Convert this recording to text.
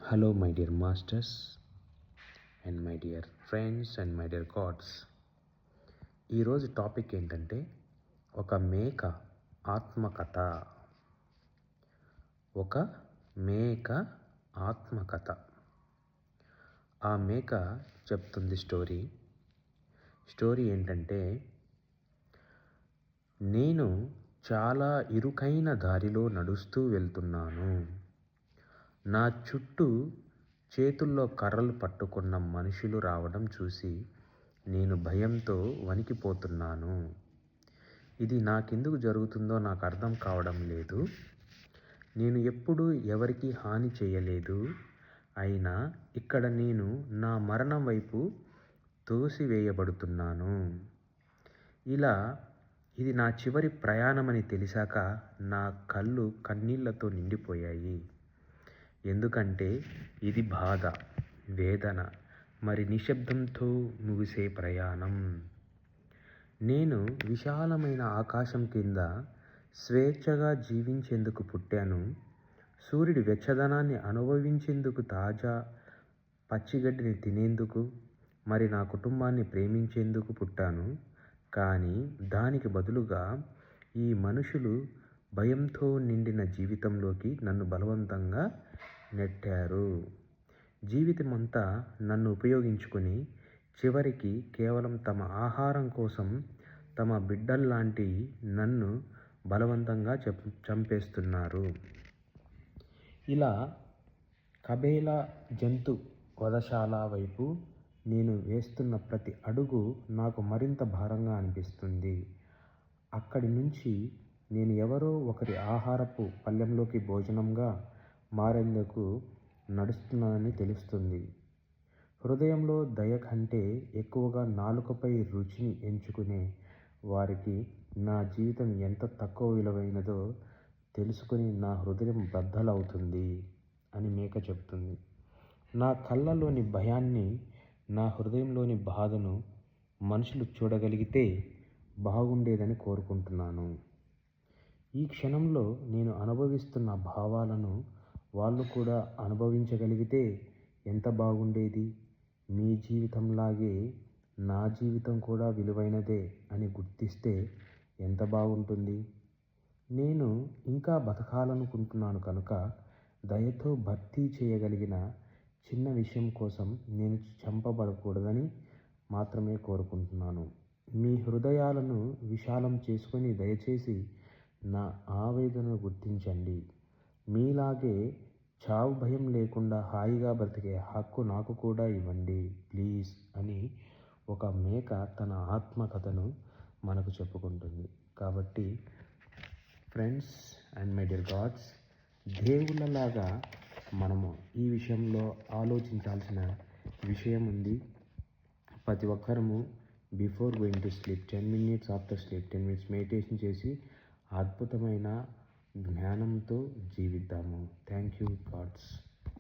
Hello, my dear masters, and my dear friends, and my dear gods. ఈరోజు topic ఏంటంటే ఒక మేక ఆత్మకథ. ఒక మేక ఆత్మకథ. ఆ మేక చెప్తుంది స్టోరీ ఏంటంటే, నేను చాలా ఇరుకైన దారిలో నడుస్తూ వెళ్తున్నాను. నా చుట్టూ చేతుల్లో కర్రలు పట్టుకున్న మనుషులు రావడం చూసి నేను భయంతో వణికిపోతున్నాను. ఇది నాకెందుకు జరుగుతుందో నాకు అర్థం కావడం లేదు. నేను ఎప్పుడూ ఎవరికీ హాని చేయలేదు. అయినా ఇక్కడ నేను నా మరణం వైపు తోసివేయబడుతున్నాను. ఇది నా చివరి ప్రయాణమని తెలిసాక నా కళ్ళు కన్నీళ్లతో నిండిపోయాయి. ఎందుకంటే ఇది బాధ, వేదన, మరి నిశ్శబ్దంతో ముగిసే ప్రయాణం. నేను విశాలమైన ఆకాశం కింద స్వేచ్ఛగా జీవించేందుకు పుట్టాను. సూర్యుడి వెచ్చదనాన్ని అనుభవించేందుకు, తాజా పచ్చిగడ్డిని తినేందుకు, మరి నా కుటుంబాన్ని ప్రేమించేందుకు పుట్టాను. కానీ దానికి బదులుగా ఈ మనుషులు భయంతో నిండిన జీవితంలోకి నన్ను బలవంతంగా నెట్టారు. జీవితమంతా నన్ను ఉపయోగించుకొని చివరికి కేవలం తమ ఆహారం కోసం తమ బిడ్డల్లాంటి నన్ను బలవంతంగా చంపేస్తున్నారు. ఇలా కబేలా జంతు వధశాల వైపు నేను వేస్తున్న ప్రతి అడుగు నాకు మరింత భారంగా అనిపిస్తుంది. అక్కడి నుంచి నేను ఎవరో ఒకరి ఆహారపు పళ్ళెంలోకి భోజనంగా మారేందుకు నడుస్తున్నానని తెలుస్తుంది. హృదయంలో దయ కంటే ఎక్కువగా నాలుకపై రుచిని ఎంచుకునే వారికి నా జీవితం ఎంత తక్కువ విలువైనదో తెలుసుకుని నా హృదయం బద్దలవుతుంది అని మేక చెప్తుంది. నా కళ్ళలోని భయాన్ని, నా హృదయంలోని బాధను మనుషులు చూడగలిగితే బాగుండేదని కోరుకుంటున్నాను. ఈ క్షణంలో నేను అనుభవిస్తున్న భావాలను వాళ్ళు కూడా అనుభవించగలిగితే ఎంత బాగుండేది. మీ జీవితంలాగే నా జీవితం కూడా విలువైనదే అని గుర్తిస్తే ఎంత బాగుంటుంది. నేను ఇంకా బతకాలనుకుంటున్నాను కనుక దయతో భర్తీ చేయగలిగిన చిన్న విషయం కోసం నేను చంపబడకూడదని మాత్రమే కోరుకుంటున్నాను. మీ హృదయాలను విశాలం చేసుకొని దయచేసి నా ఆవేదనను గుర్తించండి. మీలాగే చావు భయం లేకుండా హాయిగా బ్రతికే హక్కు నాకు కూడా ఇవ్వండి ప్లీజ్ అని ఒక మేక తన ఆత్మకథను మనకు చెప్పుకుంటుంది. కాబట్టి friends and my dear gods, దేవుళ్ళలాగా మనము ఈ విషయంలో ఆలోచించాల్సిన విషయం ఉంది. ప్రతి ఒక్కరము before going to sleep 10 minutes, after sleep 10 minutes meditation చేసి అద్భుతమైన జ్ఞానంతో జీవిద్దాము. Thank you God's.